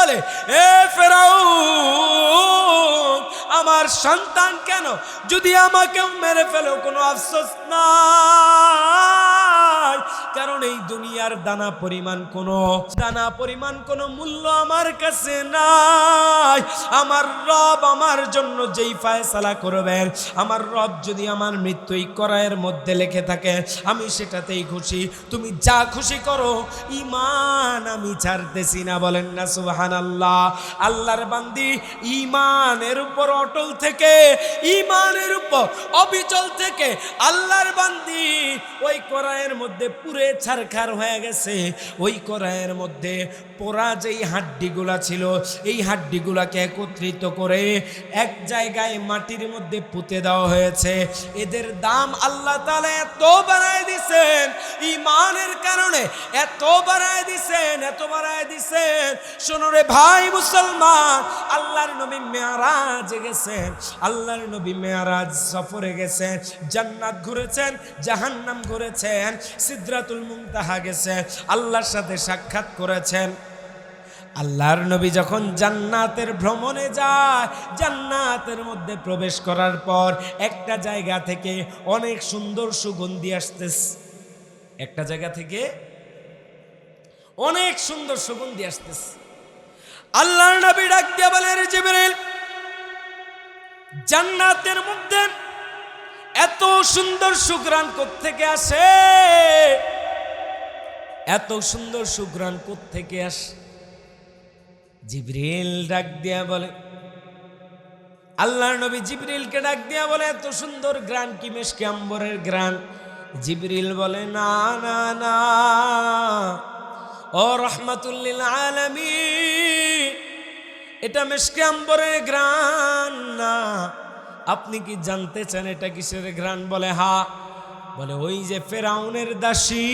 বলে, এ ফেরাউন, আমার সন্তান কেন? যদি আমাকেও মেরে ফেলো কোনো আফসোস নাই, কারণ এই দুনিয়ার দানা পরিমাণ কোনো মূল্য আমার কাছে নাই। আমার রব আমার জন্য যেই ফায়সালা করবেন, আমার রব যদি আমার মৃত্যুই করায়ের মধ্যে লেখে থাকে, আমি সেটাতেই খুশি। তুমি যা খুশি করো, ঈমান আমি ছাড়তেছি না। বলেন না সুবহানাল্লাহ। আল্লাহর বান্দি ঈমানের উপর অটল থেকে, ঈমানের উপর অবিচল থেকে আল্লাহর বান্দি ওই কড়াইয়ের মধ্যে পুরে ছারখার হয়ে গেছে। ওই কড়াইয়ের মধ্যে পোড়া যেই হাড্ডিগুলা ছিল, এই হাড্ডিগুলাকে একত্রিত করে এক জায়গায় মাটির মধ্যে পুঁতে দেওয়া হয়েছে। এদের দাম আল্লাহ তাআলা এত বাড়ায় দিয়েছেন, ঈমানের কারণে এত বাড়ায় দিয়েছেন। শোনো রে ভাই মুসলমান, আল্লাহর নবী মেরাজে গেছেন, আল্লাহর নবী মেরাজ সফরে গেছেন, জান্নাত ঘুরেছেন, জাহান্নাম ঘুরেছেন, সিদরাতুল মুনতাহা গেছেন, আল্লাহর সাথে সাক্ষাৎ করেছেন। আল্লাহর নবী যখন জান্নাতের ভ্রমণে যায়, জান্নাতের মধ্যে প্রবেশ করার পর একটা জায়গা থেকে অনেক সুন্দর সুগন্ধি আসতেছে। একটা জায়গা থেকে অনেক সুন্দর সুগন্ধি আসতেছে। আল্লাহর নবী ডাক দিয়ে বলেন, রে জিবরিল, জান্নাতের মধ্যে এত সুন্দর সুঘ্রাণ কোত্থেকে আসে? এত সুন্দর সুঘ্রাণ কোত্থেকে আসে? জিবরিল ডাক দিয়া বলে, আল্লাহর নবী জিবরিলকে ডাক দিয়া বলে, এত সুন্দর গ্রান কি মিশকে আম্বরের গ্রান? জিবরিল বলে, না না না, ও রাহমাতুল লিল আলামিন, এটা মিশকে আম্বরের গ্রান না। আপনি কি জানতে চান এটা কিসের গ্রান? বলে, হ্যাঁ। বলে, ওই যে ফেরাউনের দাসী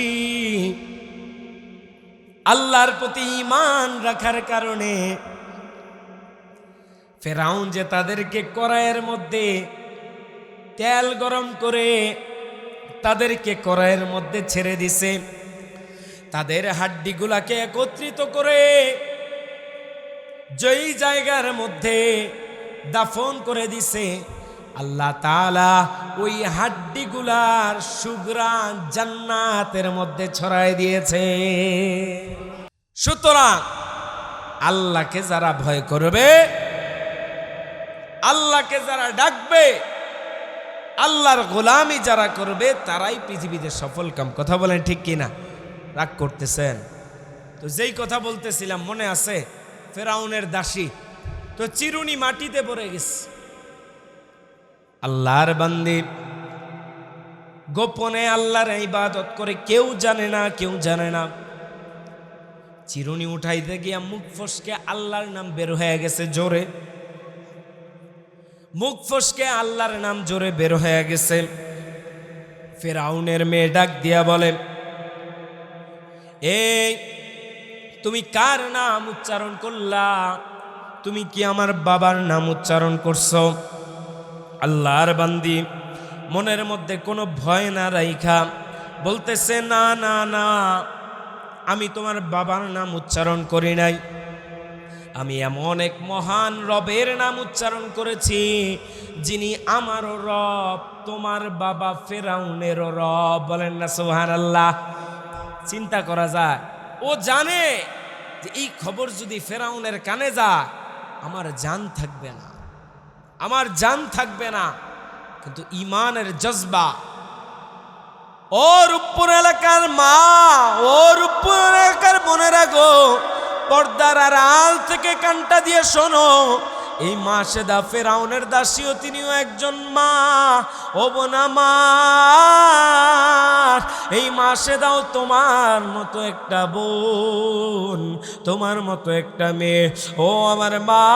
আল্লাহর প্রতি ঈমান রাখার কারণে ফেরাউন যে তাদেরকে কড়াইয়ের মধ্যে তেল গরম করে তাদেরকে কড়াইয়ের মধ্যে ছেড়ে দিছে, তাদের হাড্ডিগুলাকে একত্রিত করে যেই জায়গার মধ্যে দাফন করে দিছে, আল্লাহ তাআলা ওই হাড্ডিগুলার সুঘ্রাণ জান্নাতের মধ্যে ছড়ায় দিয়েছে। সুতরাং আল্লাহকে যারা ভয় করবে, আল্লাহকে যারা ডাকবে, আল্লাহর গোলামি যারা করবে, তারাই পৃথিবীতে সফল কাম। কথা বলেন ঠিক কিনা? রাগ করতেছেন তো? যেই কথা বলতেছিলাম মনে আছে, ফেরাউনের দাসী তো চিরুনি মাটিতে পড়ে গেছে। আল্লাহর বান্দি গোপনে আল্লাহর ইবাদত করে, কেউ জানে না। চিরুনি উঠাইতে গিয়া মুখ ফসকে আল্লাহর নাম বের হয়ে গেছে জোরে, মুখ ফসকে আল্লাহর নাম জোরে বের হয়ে গেছে। ফেরাউনের মেয়ে ডাক দিয়া বলে, এই তুমি কার নাম উচ্চারণ করলা? তুমি কি আমার বাবার নাম উচ্চারণ করছো? আল্লাহর বান্দি মনের মধ্যে কোনো ভয় না রাইখা বলতেছে, না না না, আমি তোমার বাবার নাম উচ্চারণ করি নাই, আমি এমন এক মহান রবের নাম উচ্চারণ করেছি যিনি আমারও রব, তোমার বাবা ফেরাউনেরও রব। বলেন না সুবহানাল্লাহ। চিন্তা করা যায়, ও জানে যে এই খবর যদি ফেরাউনের কানে যায়, আমার জান থাকবে না, কিন্তু ঈমানের জজবা। ও রূপপুর এলাকার মা, ও রূপপুর এলাকার বোনেরা গো, পর্দার আড়াল থেকে কানটা দিয়ে শোনো, এই মাসেদা ফেরাউনের দাসীও তিনিও একজন মা। ও বোন আমার, এই মাসেদাও তোমার মতো একটা বোন, তোমার মতো একটা মেয়ে। ও আমার মা,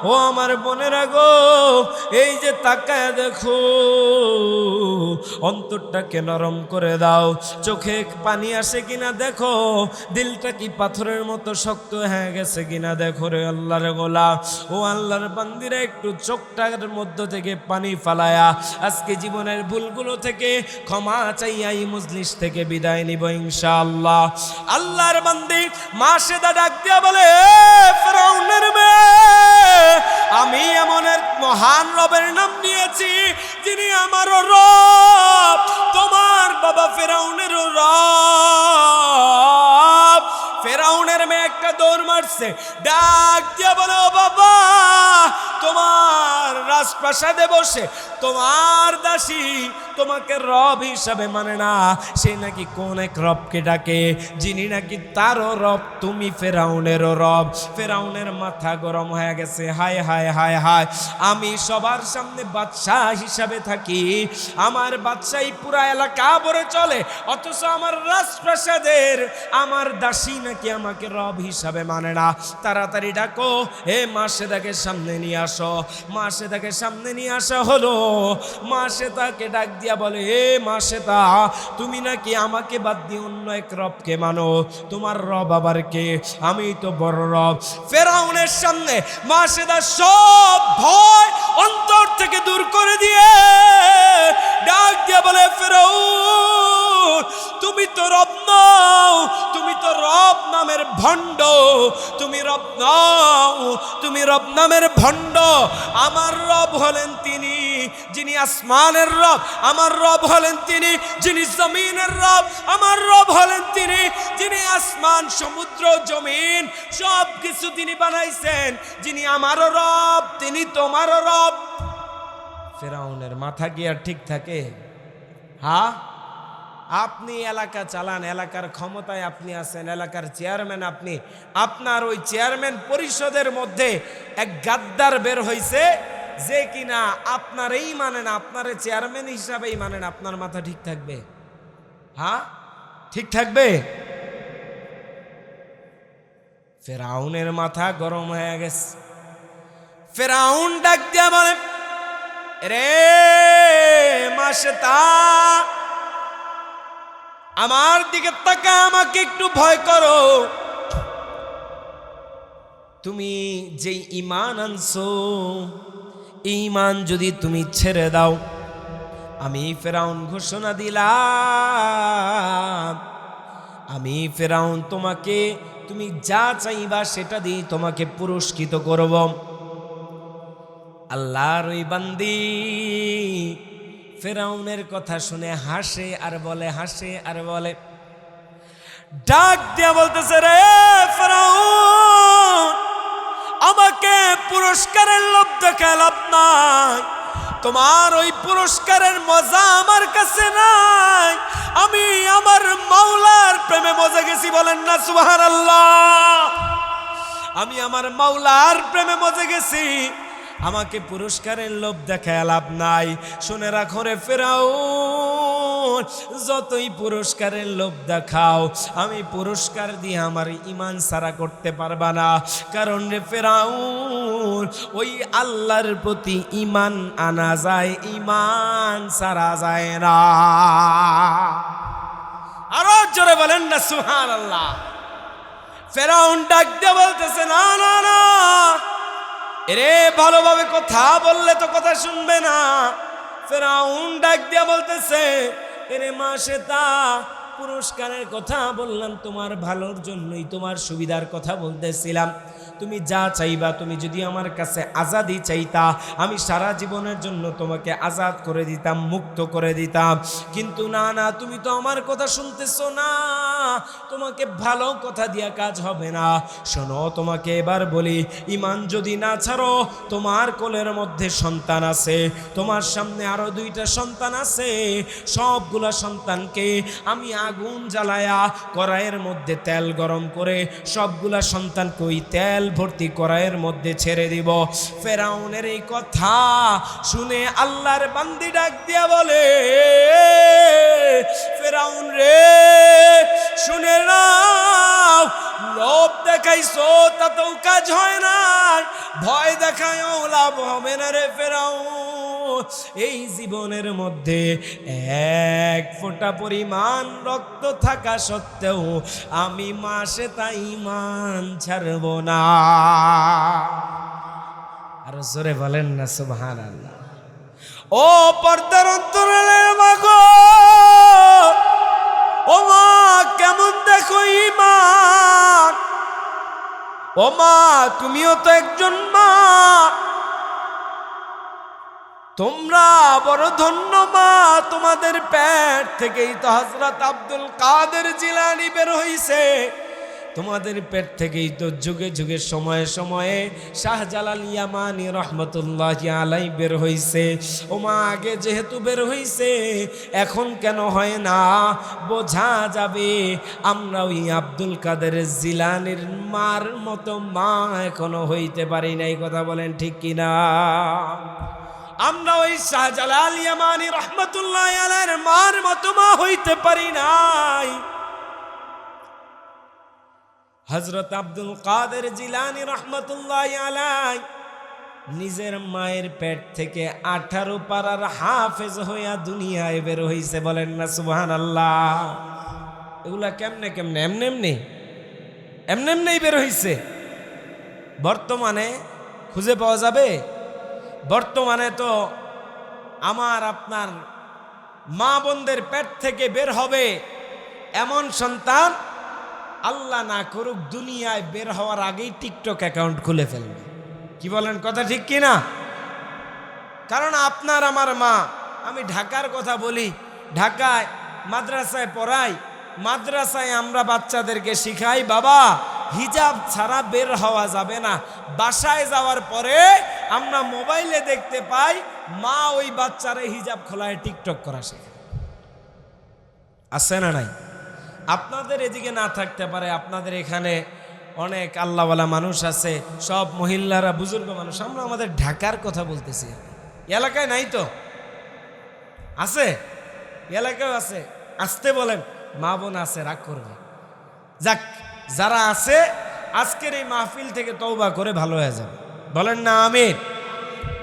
ও আমার বোনেরা গো, এই যে তাকায় দেখো, অন্তরটাকে নরম করে দাও, চোখে পানি আসে কিনা দেখো, দিলটা কি পাথরের মতো শক্ত হয়ে গেছে কিনা দেখো রে আল্লাহর গোলাম। ও আল্লাহর বান্দিরা, একটু চোখটার মধ্য থেকে পানি ফালায়া আজকে জীবনের ভুলগুলো থেকে ক্ষমা চাইয়া এই মজলিস থেকে বিদায় নিব ইনশাআল্লাহ। আল্লাহর বান্দি মাসেদা ডাক দিয়া বলে, ফেরাউনের যিনি আমারও রব, তোমার বাবা ফেরাউনেরও রব। ফেরাউনের মেয়ে একটা দৌড় মারছে, ডাক দিয়ে বলে, ও বাবা, তোমার রাজপ্রাসাদে বসে তোমার দাসী তোমাকে রব হিসাবে মানে না। সে নাকি কোন এক রবকে ডাকে, যিনি নাকি তারও রব তুমি ফেরাউনেরও রব। ফেরাউনের মাথা গরম হয়ে গেছে। হায় হায় হায় হায়, আমি সবার সামনে বাদশাহ হিসাবে থাকি, আমার বাদশাহী পুরা এলাকা ভরে চলে, অথচ আমার রাজপ্রাসাদের আমার দাসী নাকি আমাকে রব হিসাবে মানে না। তাড়াতাড়ি ডাকো, হে মাসেদাকে সামনে নিয়ে আসো। মাসেদাকে সামনে নিয়ে আসা হলো। মাসেদাকে ডাক দিয়া বলে, হে মাসেদা, তুমি নাকি আমাকে বাদ দিয়ে অন্য এক রবকে মানো, তোমার রব আবার কে? আমি তো বড় রব। ফেরাউনের সামনে মাসেদা সব ভয় অন্তর থেকে দূর করে দিয়ে ডাক দিয়া বলে, ফেরাউন, তুমি তো রব নও, তুমি তো রব নামের ভণ্ড, তুমি রব নও, তুমি রব নামের ভণ্ড। আমার রব হলেন তিনি যিনি আসমানের রব, আমার রব হলেন তিনি যিনি জমিনের রব, আমার রব হলেন তিনি যিনি আসমান সমুদ্র জমিন সব কিছু তিনি বানাইছেন, যিনি আমারও রব তিনি তোমারও রব। ফেরাউনের মাথা কি আর ঠিক থাকে? হ্যাঁ, আপনি এলাকা চালান, এলাকার ক্ষমতায় আপনি আছেন, এলাকার চেয়ারম্যান আপনি, আপনার ওই চেয়ারম্যান পরিষদের মধ্যে এক গাদ্দার বের হইছে যে কিনা আপনার এই মানে না, আপনার চেয়ারম্যান হিসাবেই মানে না, আপনার মাথা ঠিক থাকবে? হ্যাঁ, ঠিক থাকবে? ফেরাউনের মাথা গরম হয়ে গেছে। ফেরাউন ডাক দিয়া বলে, রে মাসেদা, আমার দিকে তাকা, আমাকে একটু ভয় করো। তুমি যে ঈমান আনছো, ঈমান যদি তুমি ছেড়ে দাও, আমি ফেরাউন ঘোষণা দিলাম, আমি ফেরাউন তোমাকে, তুমি যা চাইবা সেটা দিয়ে তোমাকে পুরস্কৃত করব। আল্লাহর ওই বান্দি ফেরাউনের কথা শুনে হাসে আর বলে, হাসে আর বলে, ডাক দিয়া বলতেছে, রে ফেরাউন, আমাকে পুরস্কারের লোভ দেখে লাভ নাই, তোমার ওই পুরস্কারের মজা আমার কাছে নাই, আমি আমার মাওলার প্রেমে মজে গেছি। বলেন না সুবহানাল্লাহ। আমি আমার মাওলার প্রেমে মজে গেছি, আমাকে পুরস্কারের লোভ দেখায় লাভ নাই। শুনে রাখো রে ফেরাউন, যতই পুরস্কারের লোভ দেখাও, আমি পুরস্কার দিয়ে আমার ঈমান সারা করতে পারবা না। কারণ রে ফেরাউন, ওই আল্লাহর প্রতি ঈমান আনা যায়, ঈমান সারা যায় না। আরো জোরে বলেন না সুবহানাল্লাহ। ফেরাউন ডাক দিয়ে বলতেছে, না না না, এরে ভালোভাবে কথা বললে তো কথা শুনবে না। ফেরাউন ডাক দিয়া বলতেছে, এরে মাসেদা, পুরস্কারের কথা বললাম তোমার ভালোর জন্যই, তোমার সুবিধার কথা বলতেছিলাম। তুমি যা চাইবা, তুমি যদি আমার কাছে আজাদি চাইতা, আমি সারা জীবনের জন্য তোমাকে আজাদ করে দিতাম, মুক্ত করে দিতাম। কিন্তু না না, তুমি তো আমার কথা শুনতেছো না, তোমাকে ভালো কথা দিয়া কাজ হবে না। শোনো, তোমাকে এবার বলি, ঈমান যদি না ছাড়ো, তোমার কোলের মধ্যে সন্তান আছে, তোমার সামনে আরো 2টা সন্তান আছে, সবগুলা সন্তানকে আমি আগুন জ্বালায়া কড়াইয়ের মধ্যে তেল গরম করে সবগুলা সন্তানকে ওই তেল ভর্তি কড়াইয়ের মধ্যে ছেড়ে দিব। ফেরাউনের এই কথা শুনে আল্লাহর বান্দি ডাক দিয়া বলে, ফেরাউন রে, শুনে নাও, লোভ দেখাইছো তাতেও কাজ হয় না, ভয় দেখায়ও লাভ হবে না রে ফেরাউন। এই জীবনের মধ্যে এক ফোঁটা পরিমাণ রক্ত থাকা সত্ত্বেও আমি মাসেদা ঈমান ছাড়ব না। আর জোরে বলেন না সুবহানাল্লাহ। ও পর্দার অন্তরালের মা গো, ও মা, কেমন দেখো ঈমান। ও মা, তুমিও তো একজন মা, তোমরা বড় ধন্য মা, তোমাদের পেট থেকেই তো হযরত আব্দুল কাদের জিলানী বের হইছে, তোমাদের পেট থেকেই তো যুগে যুগে সময়ে সময়ে শাহজালাল ইয়ামানি রহমতুল্লাহি আলাই বের হইছে। ও মা, আগে যেহেতু বের হইছে এখন কেন হয় না? বোঝা যাবে আমরা ওই আব্দুল কাদের জিলানির মার মতো মা এখনো হইতে পারি নাই। কথা বলেন ঠিক কিনা? আমরা ওই শাহজালাল ইয়ামানি রহমতুল্লাহি আলাইহির মার মতো মা হইতে পারি নাই। হযরত আব্দুল কাদের জিলানী রহমতুল্লাহি আলাইহি নিজের মায়ের পেট থেকে 18 পারার হাফেজ হইয়া দুনিয়ায় বের হইছে। বলেন না সুবহানাল্লাহ। এগুলা কেমনে কেমনে? এমনি বের হইছে। বর্তমানে খুঁজে পাওয়া যাবে? বর্তমানে তো আমার আপনার মা বোনদের পেট থেকে বের হবে এমন সন্তান আল্লাহ না করুক দুনিয়ায় বের হওয়ার আগেই টিকটক অ্যাকাউন্ট খুলে ফেলবে। কি বলেন? কথা ঠিক কিনা? কারণ আপনার আমার মা, আমি ঢাকার কথা বলি, ঢাকায় মাদ্রাসায় পড়াই, মাদ্রাসায় আমরা বাচ্চাদেরকে শিখাই বাবা হিজাব ছাড়া বের হওয়া যাবে না। বাসায় যাওয়ার পরে আমরা মোবাইলে দেখতে পাই মা ওই বাচ্চারে হিজাব খোলায় টিকটক করা শেখে। আছে না নাই? আপনাদের এদিকে না থাকতে পারে, আপনাদের এখানে অনেক আল্লাহওয়ালা মানুষ আছে, সব মহিলারা বুজুর্গ মানুষ। আমরা আমাদের ঢাকার কথা বলতেছি। এলাকায় নাই তো? আছে, এলাকায় আছে। আসতে বলেন, মা বোন আছে, রাগ করবে। যাক, যারা আছে আজকের এই মাহফিল থেকে তওবা করে ভালো হয়ে যাবে। বলেন না আমিন?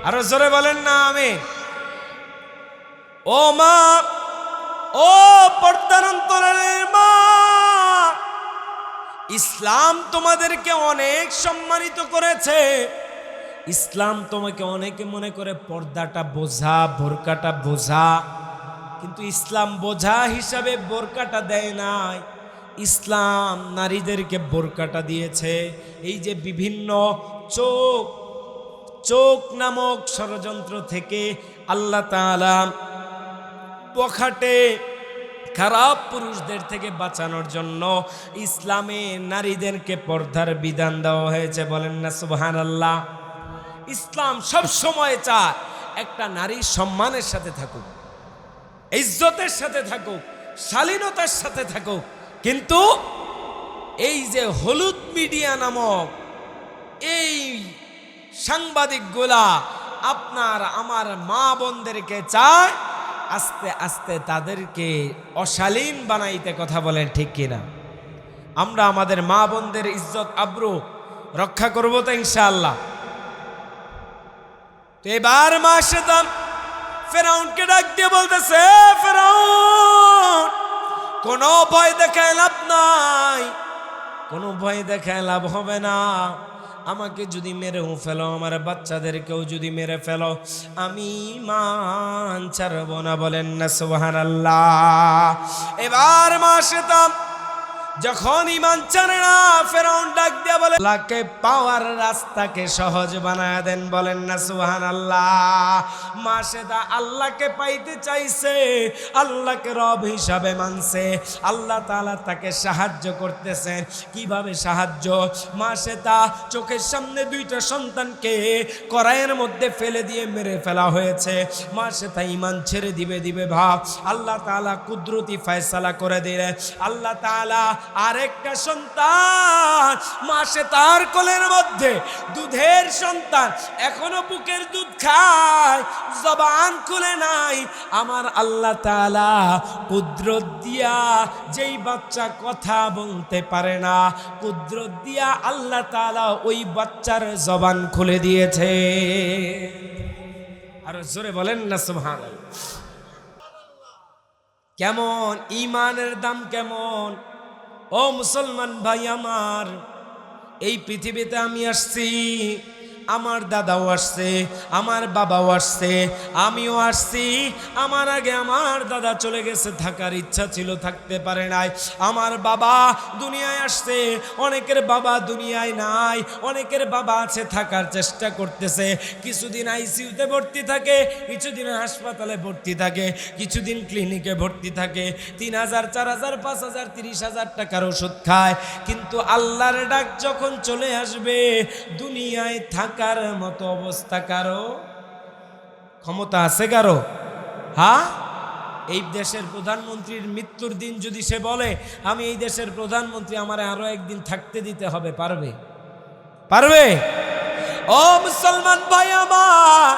আরো জোরে বলেন না আমিন? ও মা, ও পর্দার অন্তরালের মা, ইসলাম তোমাদেরকে অনেক সম্মানিত করেছে। ইসলাম তোমাকে অনেকে মনে করে পর্দাটা বোঝা, বোরকাটা বোঝা, কিন্তু ইসলাম বোঝা হিসাবে বোরকাটা দেয় নাই। ইসলাম নারীদেরকে বোরকাটা দিয়েছে এই যে বিভিন্ন চোখ নামক ষড়যন্ত্র থেকে আল্লাহ তাআলা পখাটে খারাপ পুরুষদের থেকে বাঁচানোর জন্য ইসলামে নারীদেরকে পর্দার বিধান দেওয়া হয়েছে। বলেন না সুবহানাল্লাহ। ইসলাম সব সময় চায় একটা নারী সম্মানের সাথে থাকুক, ইজ্জতের সাথে থাকুক, শালীনতার সাথে থাকুক। কিন্তু এই যে হলুদ মিডিয়া নামক এই সাংবাদিকগুলা আপনার আমার মা বোনদেরকে চায় আস্তে আস্তে তাদেরকে অশালীন বানাইতে। কথা বলেন ঠিক কিনা? আমরা আমাদের মা বোনদের ইজ্জত আব্রু রক্ষা করব তো ইনশাআল্লাহ। তো এবার মাশাআল্লাহ ফেরাউনকে ডাক দিয়ে বলতেছে, ফেরাউন কোনো ভয় দেখায় লাভ নাই, কোনো ভয় দেখায় লাভ হবে না। আমাকে যদি মেরেও ফেলো, আমার বাচ্চাদেরকেও যদি মেরে ফেলো, আমি মান ছাড়ব না। বলেন না সুবহানাল্লাহ। এবার মাশাআল্লাহ যখন ঈমান ছাড়ে না, ফেরাউন ডাক দিয়া বলে আল্লাহকে পাওয়ার রাস্তাকে সহজ বানায় দেন। বলেন না সুবহানাল্লাহ। মাশাআল্লাহ আল্লাহকে পাইতে চাইছে, আল্লাহকে রব হিসাবে মানছে, আল্লাহ তাআলা তাকে সাহায্য করতেছেন। কিভাবে সাহায্য? মাশাআল্লাহ চোখের সামনে দুইটা সন্তানকে কড়াইয়ের মধ্যে ফেলে দিয়ে মেরে ফেলা হয়েছে। মাশাআল্লাহ ঈমান ছেড়ে দিবে ভাব, আল্লাহ তাআলা কুদরতি ফয়সালা করে দিলেন। আল্লাহ তাআলা আরেকটা সন্তান মাসে তার কোলের মধ্যে দুধের সন্তান এখনো বুকের দুধ খায়, জবান খুলে নাই। আমার আল্লাহ তাআলা কুদরত দিয়া যেই বাচ্চা কথা বলতে পারে না, কুদরত দিয়া আল্লাহ তাআলা ওই বাচ্চার জবান খুলে দিয়েছে। আর জোরে বলেন না সুবহানাল্লাহ। কেমন ঈমানের দাম কেমন! ও মুসলমান ভাই আমার, এই পৃথিবীতে আমি আসছি আমার দাদাও আসছে, আমার বাবাও আসছে, আমিও আসছি। আমার আগে আমার দাদা চলে গেছে, থাকার ইচ্ছা ছিল থাকতে পারে নাই। আমার বাবা দুনিয়ায় আসছে, অনেকের বাবা দুনিয়ায় নাই, অনেকের বাবা আছে, থাকার চেষ্টা করতেছে। কিছুদিন আইসিইউতে ভর্তি থাকে, কিছুদিন হাসপাতালে ভর্তি থাকে, কিছুদিন ক্লিনিকে ভর্তি থাকে, 3,000 4,000 5,000 30,000 টাকার ওষুধ খায়। কিন্তু আল্লাহর ডাক যখন চলে আসবে, দুনিয়ায় থাকার মতো অবস্থা কারো ক্ষমতা আছে কারো? হ্যাঁ, এই দেশের প্রধানমন্ত্রীর মৃত্যুর দিন যদি সে বলে আমি এই দেশের প্রধানমন্ত্রী, আমার আরো একদিন থাকতে দিতে হবে, পারবে? পারবে? ও মুসলমান ভাই আমার,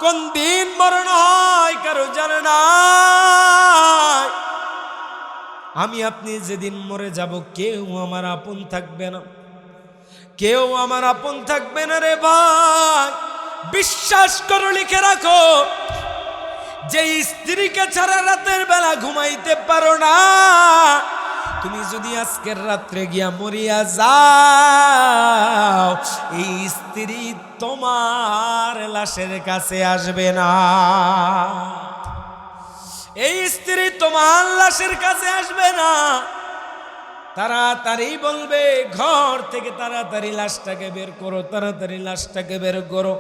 কোন দিন মরণ হয় কারো জানে না। আমি আপনি যেদিন মরে যাব, কেউ আমার আপন থাকবে না, কেউ আমার আপন থাকবে না রে ভাই। বিশ্বাস করো, লিখে রাখো, যে স্ত্রীকে ছাড়া রাতের বেলা ঘুমাইতে পারো না, তুমি যদি আজকের রাত্রে গিয়া মরিয়া যাও, এই স্ত্রী তোমার লাশের কাছে আসবে না। এই স্ত্রী তোমার লাশের কাছে আসবে না। তাড়াতাড়ি বলবে, ঘর থেকে তাড়াতাড়ি লাশটাকে বের করো, তাড়াতাড়ি লাশটাকে বের করো।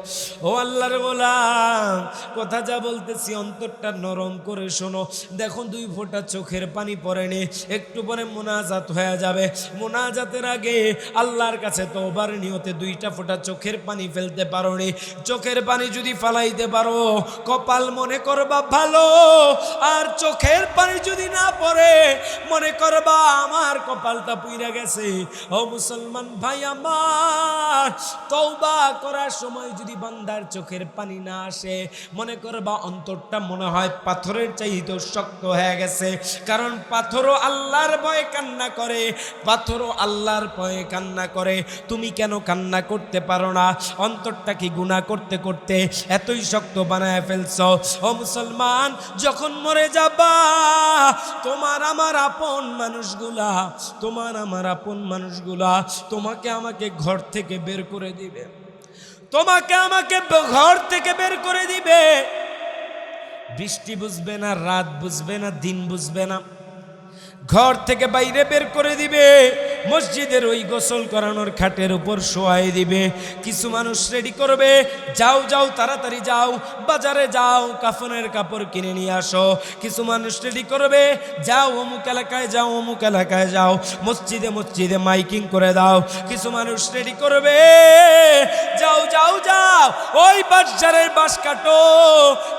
ও আল্লাহর গোলাম, কথা যা বলতেছি অন্তরটা নরম করে শোনো। দেখো 2 ফোঁটা চোখের পানি পড়েনি, একটু পরে মোনাজাত হয়ে যাবে। মোনাজাতের আগে আল্লাহর কাছে তওবার নিয়তে 2টা ফোঁটা চোখের পানি ফেলতে পারোনি। চোখের পানি যদি ফালাইতে পারো, কপাল মনে করবা ভালো। আর চোখের পানি যদি না পড়ে, মনে করবা আমার কপালটা পুইরা গেছে। ও মুসলমান ভাই আমার, তওবা করার সময় যদি বান্দার চোখের পানি না আসে, মনে করবা অন্তরটা মনে হয় পাথরের চাইতে শক্ত হয়ে গেছে। কারণ পাথরও আল্লাহর ভয়ে কান্না করে, পাথরও আল্লাহর ভয়ে কান্না করে। তুমি কেন কান্না করতে পারো না? অন্তরটা কি গুনাহ করতে করতে এতই শক্ত বানায় ফেলছো? ও মুসলমান, যখন মরে যাবা, তোমার আমার আপন মানুষগুলা, তোমার আমার আপন মানুষগুলা তোমাকে আমাকে ঘর থেকে বের করে দিবে, তোমাকে আমাকে ঘর থেকে বের করে দিবে। বৃষ্টি বুঝবে না, রাত বুঝবে না, দিন বুঝবে না, ঘর থেকে বাইরে বের করে দিবে। মসজিদের ওই গোসল করানোর খাটের উপর শোয়াই দিবে। কিছু মানুষ রেডি করবে, যাও যাও তাড়াতাড়ি যাও, বাজারে যাও, কাফনের কাপড় কিনে নিয়ে আসো। কিছু মানুষ রেডি করবে, যাও অমুক এলাকায় যাও, অমুক এলাকায় যাও, মসজিদে মসজিদে মাইকিং করে দাও। কিছু মানুষ রেডি করবে, যাও যাও যাও ওই বাজারের বাঁশ কাটো।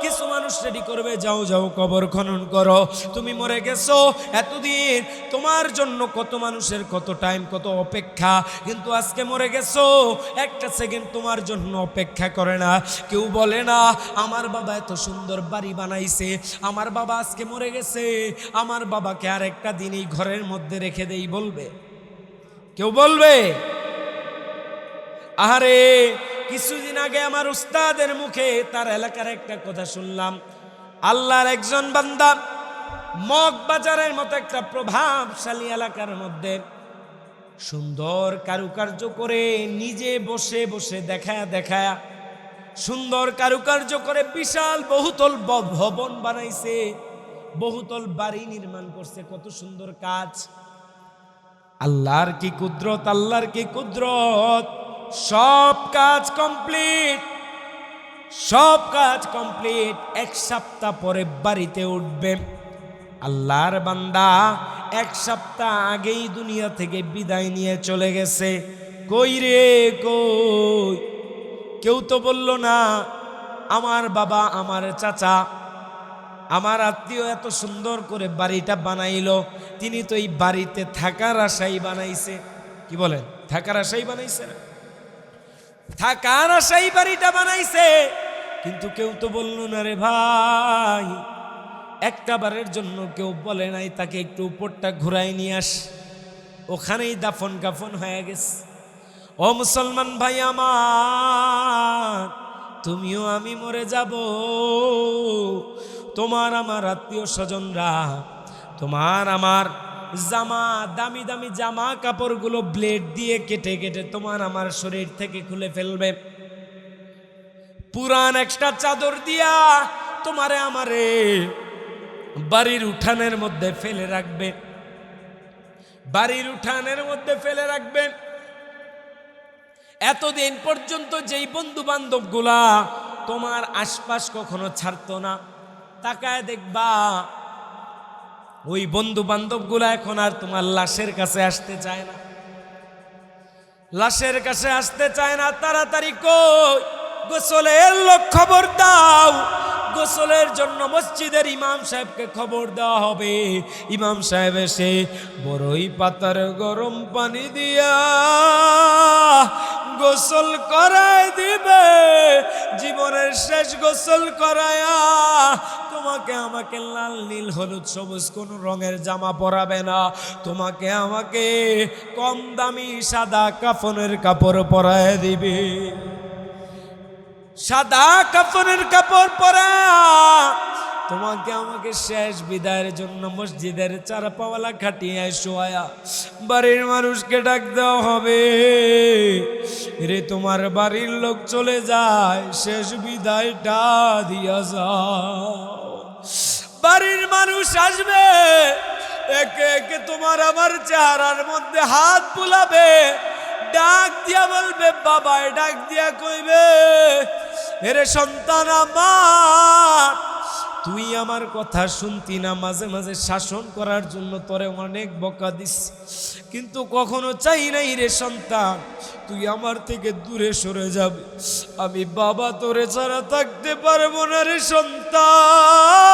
কিছু মানুষ রেডি করবে, যাও যাও কবর খনন করো। তুমি মরে গেছো এতদিন, তোমার জন্য কত মানুষের কত টাইম, কত অপেক্ষা, কিন্তু আজকে মরে গেছো, একটা সেকেন্ড তোমার জন্য অপেক্ষা করে না। কেউ বলে না আমার বাবা এত সুন্দর বাড়ি বানাইছে, আমার বাবা আজকে মরে গেছে, আমার বাবাকে আর একটা দিন এই ঘরের মধ্যে রেখে দেই, বলবে? কেউ বলবে? আরে কিছুদিন আগে আমার উস্তাদের মুখে তার এলাকার একটা কথা শুনলাম। আল্লাহর একজন বান্দা মগবাজারের মতো একটা প্রভাবশালী এলাকার মধ্যে সুন্দর কারুকার্য করে, নিজে বসে বসে দেখায়া সুন্দর কারুকার্য করে বিশাল বহুতল ভবন বানাইছে, বহুতল বাড়ি নির্মাণ করছে। কত সুন্দর কাজ! আল্লাহর কি কুদরত, আল্লাহর কি কুদরত! সব কাজ কমপ্লিট, সব কাজ কমপ্লিট। 1 সপ্তাহ পরে বাড়িতে উঠবে। আল্লাহর বান্দা 1 সপ্তাহ আগেই দুনিয়া থেকে বিদায় নিয়ে চলে গেছে। কই রে কই? কেউ তো বলল না আমার বাবা, আমার চাচা, আমার আত্মীয় এত সুন্দর করে বাড়িটা বানাইলো, তিনি তো এই বাড়িতে থাকার আশাই বানাইছে। কি বলেন? থাকার আশাই বানাইছে না? থাকার আশাই বাড়িটা বানাইছে। কিন্তু কেউ তো বলল না রে ভাই, একটা বারের জন্য কেউ বলে নাই তাকে একটু উপরটা ঘুরাই নিয়ে আস, ওখানেই দাফন কাফন হয়ে গেছে। ও মুসলমান ভাই আমার, তুমিও আমি মরে যাব, তোমার আমার আত্মীয় স্বজনরা তোমার আমার জামা, দামি দামি জামা কাপড়গুলো ব্লেড দিয়ে কেটে কেটে তোমার আমার শরীর থেকে খুলে ফেলবে। পুরান একটা চাদর দিয়া তোমারে আমারে বাড়ির উঠানের মধ্যে ফেলে রাখবে, বাড়ির উঠানের মধ্যে ফেলে রাখবেন। এতদিন পর্যন্ত যেই বন্ধু বান্ধব গুলা তোমার আশপাশ কখনো ছাড়তো না, তাকায় দেখবা ওই বন্ধু বান্ধব গুলা এখন আর তোমার লাশের কাছে আসতে চায় না, লাশের কাছে আসতে চায় না। তাড়াতাড়ি কই গোসলের লোক খবর দাও, গোসলের জন্য মসজিদের ইমাম সাহেবকে খবর দেওয়া হবে। ইমাম সাহেব এসে বড়ই পাতার গরম পানি দিয়া গোসল করায় দিবে, জীবনের শেষ গোসল করায়া তোমাকে আমাকে লাল নীল হলুদ সবুজ কোন রঙের জামা পরাবে না, তোমাকে আমাকে কম দামি সাদা কাফনের কাপড় পরায় দিবে। সাদা কাফনের কাপড় পরা তোমাকে আমাকে শেষ বিদায়ের জন্য মসজিদের চারপাওয়ালা খাটিয়ে শোয়া বাড়ির মানুষকে ডাক দেওয়া হবে, রে তোমার বাড়ির লোক চলে যায়, শেষ বিদায়টা দিয়া যাও। বাড়ির মানুষ আসবে, একে একে তোমার আমার চেহারার মধ্যে হাত বুলাবে, ডাক দিয়া বলবে বাবা, ডাক দিয়া কইবে এরে সন্তান আমার, তুই আমার কথা শুনতি না, মাঝে মাঝে শাসন করার জন্য তোরে অনেক বকা দিস, কিন্তু কখনো চাই নাই রে সন্তান তুই আমার থেকে দূরে সরে যাবে, আমি বাবা তোরে ছাড়া থাকতে পারবো না রে সন্তান,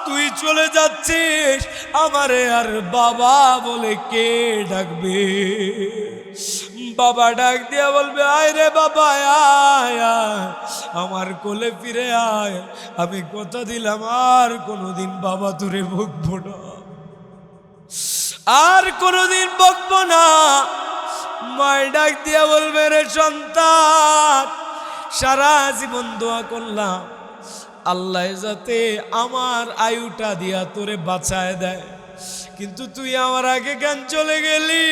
তুই চলে যাচ্ছিস, আমারে আর বাবা বলে কে ডাকবে? বাবা ডাক দিয়া বলবে আয় রে বাবা আয় আয়, আমার কোলে ফিরে আয়, আমি কথা দিলাম আর কোনোদিন বাবা তোরে বকবো না, আর কোনোদিন বকবো না। মায় ডাক দিয়া বলবে রে সন্তান, সারা জীবন দোয়া করলাম আল্লাহ যাতে আমার আয়ুটা দিয়া তোরে বাঁচায় দেয়, কিন্তু তুই আমার আগে কেন চলে গেলি?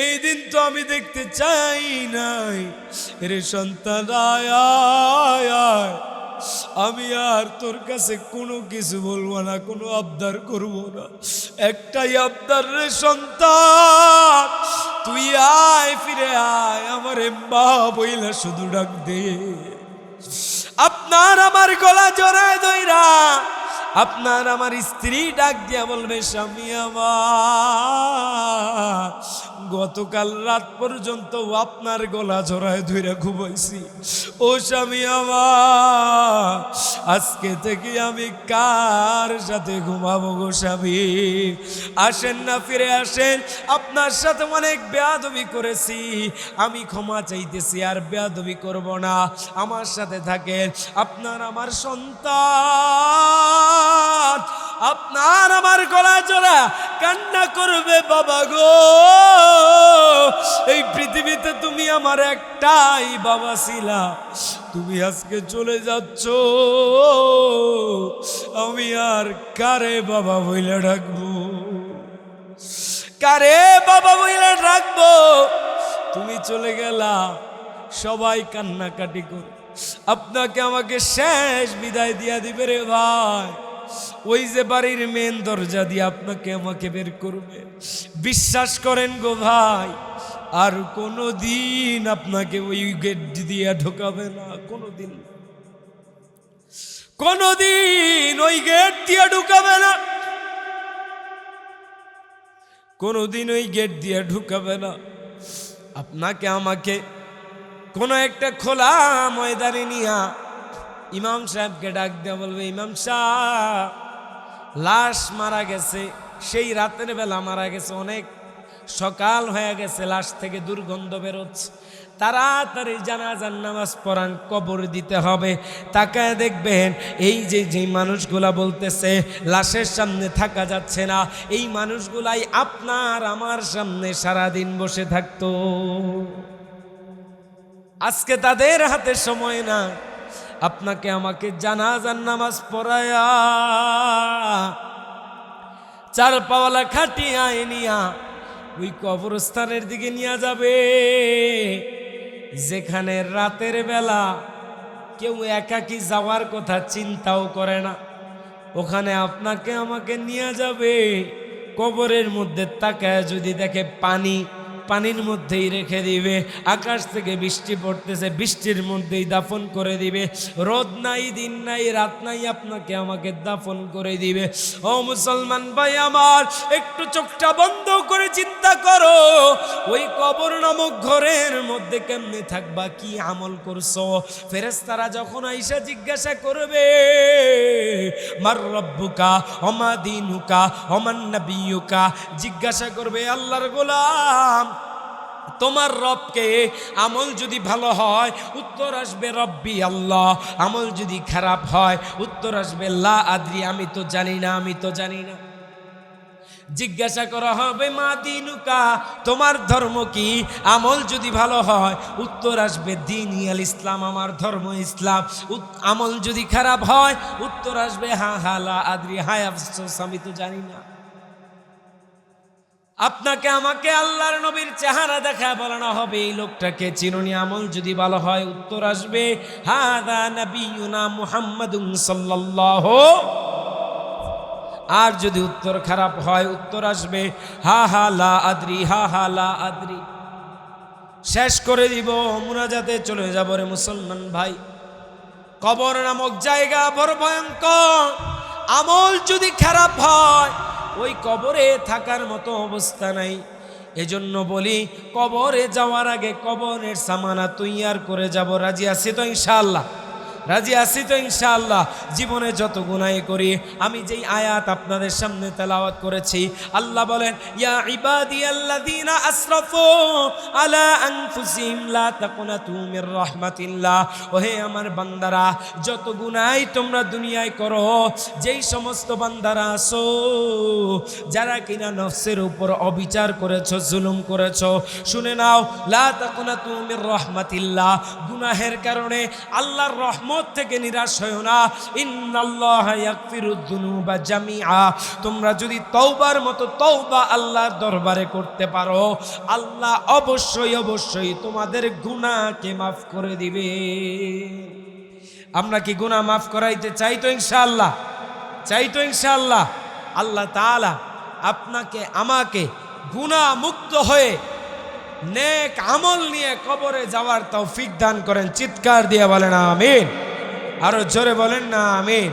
এই দিন তো আমি দেখতে চাই নাই রে সন্তান, আয় আয় আয়, আমি আর তোর কাছে কোনো কিছু বলবো না, কোনো আবদার করবো না, একটাই আবদার রে সন্তান, তুই আয় ফিরে আয়, আমারে মা বইলা শুধু ডাক দে। আপনার আমার গলা জড়ায় ধইরা আপনার আমার স্ত্রী ডাক দিয়া বলবে স্বামী আমার, গতকাল রাত পর্যন্ত আপনার গলা জড়ায় ধইরা ঘুমাইছি, ও স্বামী আমার, আজকে থেকে আমি কার সাথে ঘুমাবো গো স্বামী? আসেন না, ফিরে আসেন, আপনার সাথে অনেক বেয়াদবি করেছি, আমি ক্ষমা চাইতেছি, আর বেয়াদবি করব না, আমার সাথে থাকেন। আপনার আমার সন্তান আপনার আমার গলা জোড়া কান্না করবে, বাবা গো এই পৃথিবীতে তুমি আমার একটাই বাবা ছিলা, তুমি আজকে চলে যাচ্ছ, আমি আর কারে বাবা বইলে ডাকবো, কারে বাবা বইলে ডাকবো? তুমি চলে গেলা, সবাই কান্নাকাটি করে আপনাকে আমাকে শেষ বিদায় দিয়া দিবে রে ভাই। ওই যে বাড়ির মেন দরজা দিয়ে আপনাকে আমাকে বের করবে, বিশ্বাস করেন গো ভাই, আর কোনো দিন আপনাকে ওই গেট দিয়ে ঢোকাবে না, কোনোদিন কোনোদিন ওই গেট দিয়ে ঢুকাবে না, কোনোদিন ওই গেট দিয়ে ঢুকাবে না। আপনাকে আমাকে কোনো একটা খোলা ময়দানে নিয়া ইমাম সাহেবকে ডাক দেওয়া বলবে, ইমাম সাহেব লাশ মারা গেছে, সেই রাতের বেলা মারা গেছে, অনেক সকাল হয়ে গেছে, লাশ থেকে দুর্গন্ধ বেরোচ্ছে, তাড়াতাড়ি জানাজার নামাজ পড়ান, কবর দিতে হবে। তাকায় দেখবেন এই যে মানুষগুলা বলতেছে লাশের সামনে থাকা যাচ্ছে না, এই মানুষগুলাই আপনার আমার সামনে সারাদিন বসে থাকতো, আজকে তাদের হাতে সময় না, আপনাকে আমাকে জানাজার নামাজ পড়ায়া চার পাওয়ালা খাটিয়ে নিয়া ওই কবরস্থানের দিকে নিয়ে যাবে। যেখানে রাতের বেলা কেউ একাকী যাওয়ার কথা চিন্তাও করে না, ওখানে আপনাকে আমাকে নিয়ে যাবে। কবরের মধ্যে তাকায় যদি দেখে পানি, পানির মধ্যেই রেখে দিবে। আকাশ থেকে বৃষ্টি পড়তেছে, বৃষ্টির মধ্যেই দাফন করে দিবে। রোদ নাই, দিন নাই, রাত নাই, আপনাকে আমাকে দাফন করে দিবে। ও মুসলমান ভাই আমার, একটু চোখটা বন্ধ করে চিন্তা করো, ওই কবর নামক ঘরের মধ্যে কেমনে থাকবা, কি আমল করছো। ফেরেশতারা যখন আইসা জিজ্ঞাসা করবে মার রব্বুকা ওমা দীনুকা ওমান নবিয়ুকা, জিজ্ঞাসা করবে আল্লাহর গোলাম তোমার রবকে। আমল যদি ভালো হয় উত্তর আসবে রব্বি আল্লাহ, আমল যদি খারাপ হয় উত্তর আসবে লা আদ্রি, আমি তো জানি না, আমি তো জানি না। জিজ্ঞাসা করা হবে মা দীনুকা, তোমার ধর্ম কি। আমল যদি ভালো হয় উত্তর আসবে দীনি আল ইসলাম, আমার ধর্ম ইসলাম। আমল যদি খারাপ হয় উত্তর আসবে হা হা লা আদ্রি, হায় আফসোস, আমি তো জানি না। আপনাকে আমাকে আল্লাহর নবীর চেহারা দেখায় বলানো হবে এই লোকটাকে চিনুনি। আমল যদি ভালো হয় উত্তর আসবে হাদা নবিয়ুনা মুহাম্মাদুন সাল্লাল্লাহু, আর যদি উত্তর খারাপ হয় উত্তর আসবে হা হা লা আদ্রি, হা হা লা আদ্রি। শেষ করে দিব, মুনাজাতে চলে যাব রে মুসলমান ভাই। কবর নামক জায়গা বড় ভয়ঙ্কর। আমল যদি খারাপ হয় ওই কবরে থাকার মতো অবস্থা নাই। এজন্য বলি কবরে যাওয়ার আগে কবরের সামানা তৈয়ার করে যাব। রাজি আছি তো ইনশাআল্লাহ? রাজি আছি তো ইনশাআল্লাহ? জীবনে যত গুনাহ করি, আমি যেই আয়াত আপনাদের সামনে তেলাওয়াত করেছি, আল্লাহ বলেন ইয়া ইবাদিয়াল্লাযীনা আসরাফু আলা আনফুসিহিম লা তাকুনাতু মির রাহমাতিল্লাহ। ওহে আমার বান্দারা, যত গুনাহ তোমরা দুনিয়ায় করো, যেই সমস্ত বান্দারা আছো যারা কিনা নফসের উপর অবিচার করেছো, জুলুম করেছো, শুনে নাও, লা তাকুনাতু মির রাহমাতিল্লাহ, গুনাহের কারণে আল্লাহর রহমত থেকে নিরাশ হয়ো না। ইন্নাল্লাহা ইয়াগফিরুদ যুনুবা জামিআ, তোমরা যদি তওবার মতো তওবা আল্লাহর দরবারে করতে পারো, আল্লাহ অবশ্যই অবশ্যই তোমাদের গুনাহকে maaf করে দিবে। আমরা কি গুনাহ maaf করাইতে চাই তো ইনশাআল্লাহ? চাই তো ইনশাআল্লাহ? আল্লাহ তাআলা আপনাকে আমাকে গুনাহ মুক্ত হয়ে নেক আমল নিয়ে কবরে যাওয়ার তৌফিক দান করেন। চিৎকার দিয়ে বলেন আমিন। আরো জোরে বলেন না আমিন।